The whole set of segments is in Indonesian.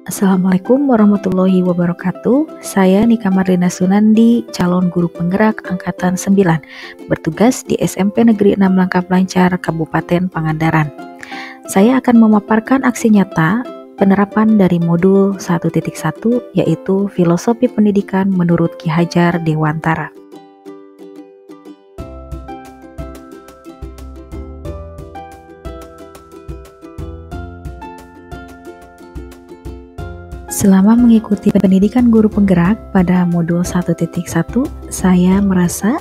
Assalamualaikum warahmatullahi wabarakatuh. Saya Nika Marlina Sunandi, calon guru penggerak angkatan 9, bertugas di SMP Negeri 6 Langkap Lancar, Kabupaten Pangandaran. Saya akan memaparkan aksi nyata penerapan dari modul 1.1, yaitu Filosofi Pendidikan menurut Ki Hajar Dewantara. Selama mengikuti pendidikan guru penggerak pada modul 1.1, saya merasa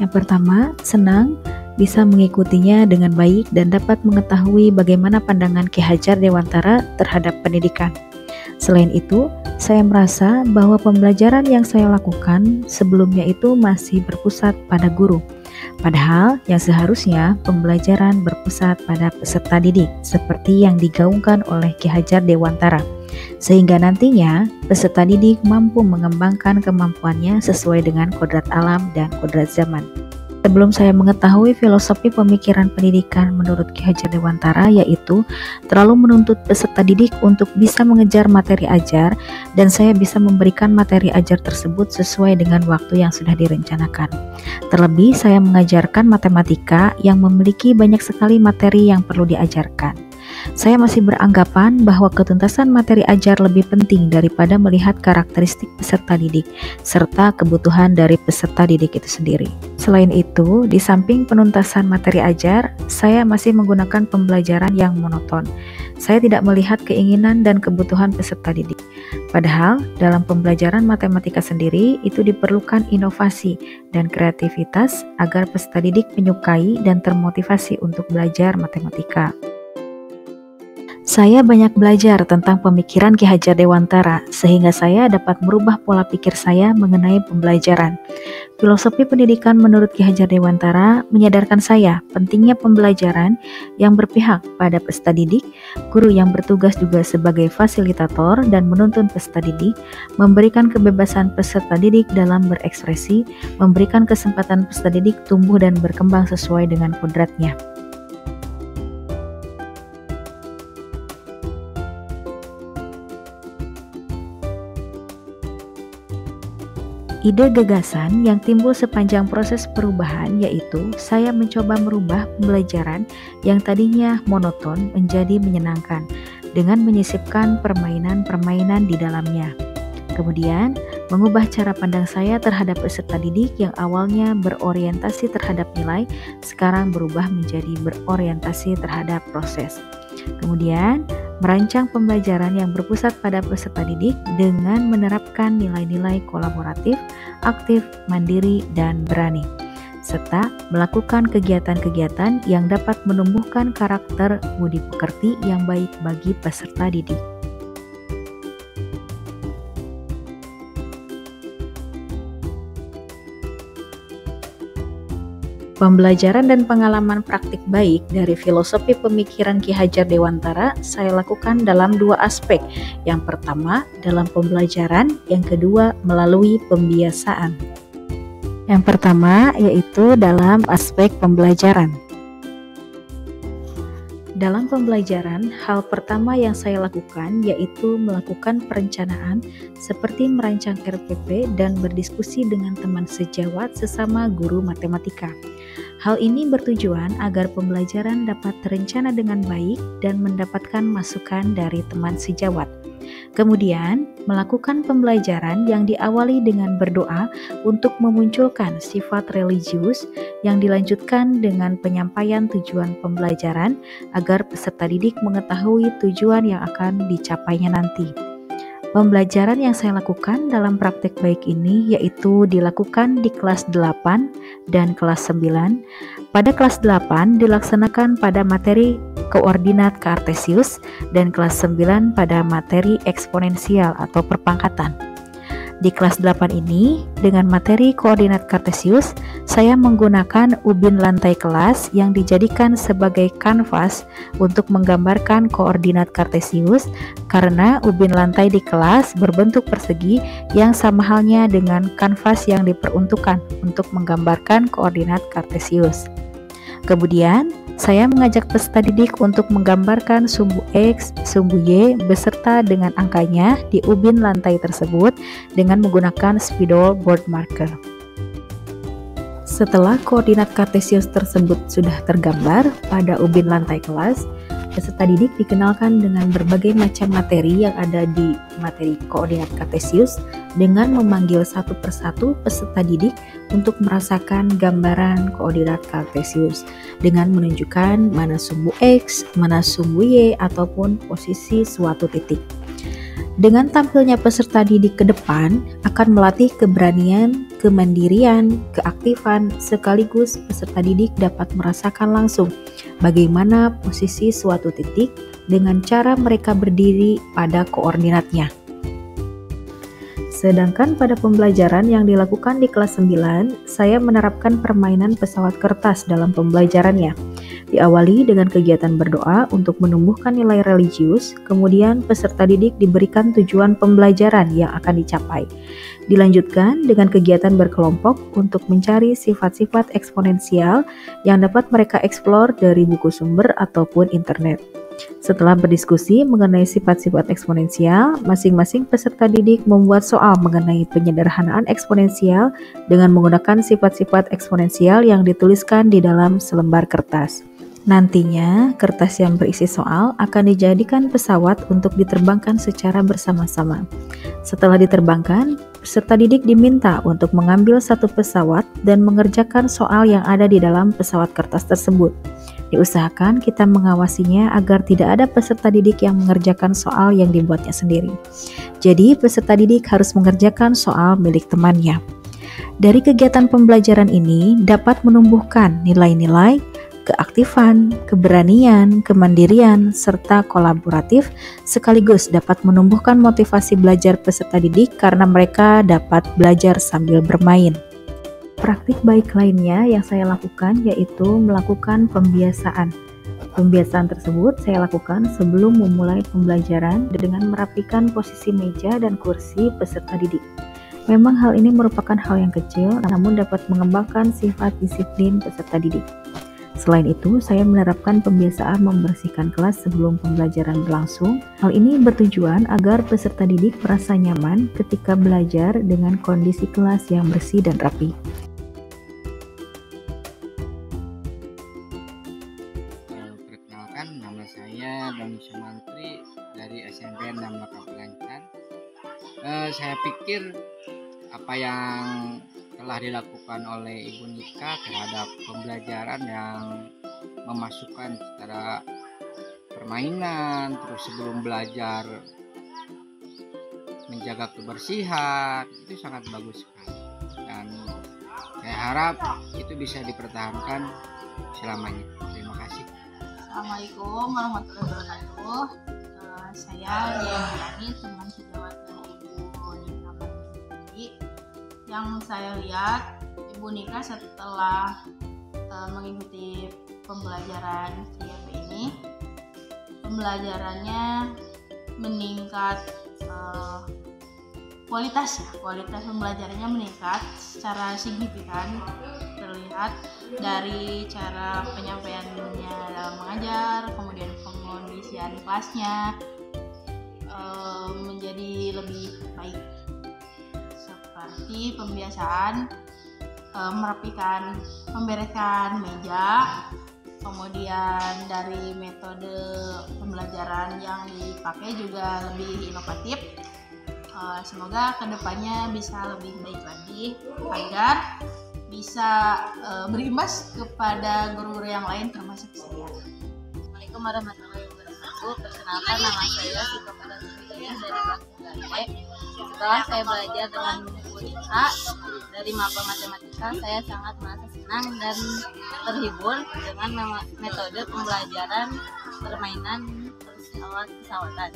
yang pertama senang bisa mengikutinya dengan baik dan dapat mengetahui bagaimana pandangan Ki Hajar Dewantara terhadap pendidikan. Selain itu, saya merasa bahwa pembelajaran yang saya lakukan sebelumnya itu masih berpusat pada guru. Padahal yang seharusnya pembelajaran berpusat pada peserta didik seperti yang digaungkan oleh Ki Hajar Dewantara, sehingga nantinya peserta didik mampu mengembangkan kemampuannya sesuai dengan kodrat alam dan kodrat zaman. Sebelum saya mengetahui filosofi pemikiran pendidikan menurut Ki Hajar Dewantara, yaitu terlalu menuntut peserta didik untuk bisa mengejar materi ajar dan saya bisa memberikan materi ajar tersebut sesuai dengan waktu yang sudah direncanakan. Terlebih saya mengajarkan matematika yang memiliki banyak sekali materi yang perlu diajarkan. Saya masih beranggapan bahwa ketuntasan materi ajar lebih penting daripada melihat karakteristik peserta didik serta kebutuhan dari peserta didik itu sendiri. Selain itu, di samping penuntasan materi ajar, saya masih menggunakan pembelajaran yang monoton. Saya tidak melihat keinginan dan kebutuhan peserta didik. Padahal, dalam pembelajaran matematika sendiri itu diperlukan inovasi dan kreativitas agar peserta didik menyukai dan termotivasi untuk belajar matematika. Saya banyak belajar tentang pemikiran Ki Hajar Dewantara sehingga saya dapat merubah pola pikir saya mengenai pembelajaran. Filosofi pendidikan menurut Ki Hajar Dewantara menyadarkan saya pentingnya pembelajaran yang berpihak pada peserta didik, guru yang bertugas juga sebagai fasilitator dan menuntun peserta didik, memberikan kebebasan peserta didik dalam berekspresi, memberikan kesempatan peserta didik tumbuh dan berkembang sesuai dengan kodratnya. Ide gagasan yang timbul sepanjang proses perubahan yaitu saya mencoba merubah pembelajaran yang tadinya monoton menjadi menyenangkan dengan menyisipkan permainan-permainan di dalamnya. Kemudian, mengubah cara pandang saya terhadap peserta didik yang awalnya berorientasi terhadap nilai, sekarang berubah menjadi berorientasi terhadap proses. Kemudian, merancang pembelajaran yang berpusat pada peserta didik dengan menerapkan nilai-nilai kolaboratif, aktif, mandiri, dan berani, serta melakukan kegiatan-kegiatan yang dapat menumbuhkan karakter budi pekerti yang baik bagi peserta didik. Pembelajaran dan pengalaman praktik baik dari filosofi pemikiran Ki Hajar Dewantara saya lakukan dalam dua aspek. Yang pertama dalam pembelajaran, yang kedua melalui pembiasaan. Yang pertama yaitu dalam aspek pembelajaran. Dalam pembelajaran, hal pertama yang saya lakukan yaitu melakukan perencanaan seperti merancang RPP dan berdiskusi dengan teman sejawat sesama guru matematika. Hal ini bertujuan agar pembelajaran dapat terencana dengan baik dan mendapatkan masukan dari teman sejawat. Kemudian, melakukan pembelajaran yang diawali dengan berdoa untuk memunculkan sifat religius yang dilanjutkan dengan penyampaian tujuan pembelajaran agar peserta didik mengetahui tujuan yang akan dicapainya nanti. Pembelajaran yang saya lakukan dalam praktek baik ini yaitu dilakukan di kelas 8 dan kelas 9. Pada kelas 8 dilaksanakan pada materi koordinat kartesius dan kelas 9 pada materi eksponensial atau perpangkatan. Di kelas 8 ini, dengan materi koordinat kartesius, saya menggunakan ubin lantai kelas yang dijadikan sebagai kanvas untuk menggambarkan koordinat kartesius karena ubin lantai di kelas berbentuk persegi yang sama halnya dengan kanvas yang diperuntukkan untuk menggambarkan koordinat kartesius. Kemudian, Saya mengajak peserta didik untuk menggambarkan sumbu X, sumbu Y beserta dengan angkanya di ubin lantai tersebut dengan menggunakan spidol board marker. Setelah koordinat kartesius tersebut sudah tergambar pada ubin lantai kelas, peserta didik dikenalkan dengan berbagai macam materi yang ada di materi koordinat kartesius dengan memanggil satu persatu peserta didik untuk merasakan gambaran koordinat kartesius dengan menunjukkan mana sumbu X, mana sumbu Y, ataupun posisi suatu titik. Dengan tampilnya peserta didik ke depan akan melatih keberanian, kemandirian, keaktifan, sekaligus peserta didik dapat merasakan langsung bagaimana posisi suatu titik dengan cara mereka berdiri pada koordinatnya. Sedangkan pada pembelajaran yang dilakukan di kelas 9, saya menerapkan permainan pesawat kertas dalam pembelajarannya. Diawali dengan kegiatan berdoa untuk menumbuhkan nilai religius, kemudian peserta didik diberikan tujuan pembelajaran yang akan dicapai. Dilanjutkan dengan kegiatan berkelompok untuk mencari sifat-sifat eksponensial yang dapat mereka eksplor dari buku sumber ataupun internet. Setelah berdiskusi mengenai sifat-sifat eksponensial, masing-masing peserta didik membuat soal mengenai penyederhanaan eksponensial dengan menggunakan sifat-sifat eksponensial yang dituliskan di dalam selembar kertas. Nantinya, kertas yang berisi soal akan dijadikan pesawat untuk diterbangkan secara bersama-sama. Setelah diterbangkan, peserta didik diminta untuk mengambil satu pesawat dan mengerjakan soal yang ada di dalam pesawat kertas tersebut. Diusahakan kita mengawasinya agar tidak ada peserta didik yang mengerjakan soal yang dibuatnya sendiri. Jadi, peserta didik harus mengerjakan soal milik temannya. Dari kegiatan pembelajaran ini dapat menumbuhkan nilai-nilai keaktifan, keberanian, kemandirian, serta kolaboratif, sekaligus dapat menumbuhkan motivasi belajar peserta didik karena mereka dapat belajar sambil bermain. Praktik baik lainnya yang saya lakukan yaitu melakukan pembiasaan. Pembiasaan tersebut saya lakukan sebelum memulai pembelajaran dengan merapikan posisi meja dan kursi peserta didik. Memang hal ini merupakan hal yang kecil, namun dapat mengembangkan sifat disiplin peserta didik. Selain itu, saya menerapkan pembiasaan membersihkan kelas sebelum pembelajaran berlangsung. Hal ini bertujuan agar peserta didik merasa nyaman ketika belajar dengan kondisi kelas yang bersih dan rapi. Perkenalkan, nama saya Doni Sumantri dari SMP 6 Kapelancan. Saya pikir apa yang telah dilakukan oleh Ibu Nika terhadap pembelajaran yang memasukkan secara permainan, terus sebelum belajar menjaga kebersihan, itu sangat bagus sekali. Dan saya harap itu bisa dipertahankan selamanya. Terima kasih. Assalamualaikum warahmatullahi wabarakatuh. Saya Diani, teman sejawat Ibu Nika tadi. Yang saya lihat, Ibu Nika setelah mengikuti pembelajaran CIP ini, pembelajarannya meningkat, kualitas pembelajarannya meningkat secara signifikan, terlihat dari cara penyampaiannya dalam mengajar, kemudian pengondisian kelasnya menjadi lebih baik, seperti pembiasaan merapikan, membereskan meja, kemudian dari metode pembelajaran yang dipakai juga lebih inovatif. Semoga kedepannya bisa lebih baik lagi agar bisa berimbas kepada guru-guru yang lain termasuk saya. Assalamualaikum warahmatullahi wabarakatuh. Perkenalkan, nama saya Sita Pradaswita dari kelas 9B. Setelah saya belajar dengan Bu Nika dari maba matematika, saya sangat merasa senang dan terhibur dengan metode pembelajaran permainan pesawat-pesawatan.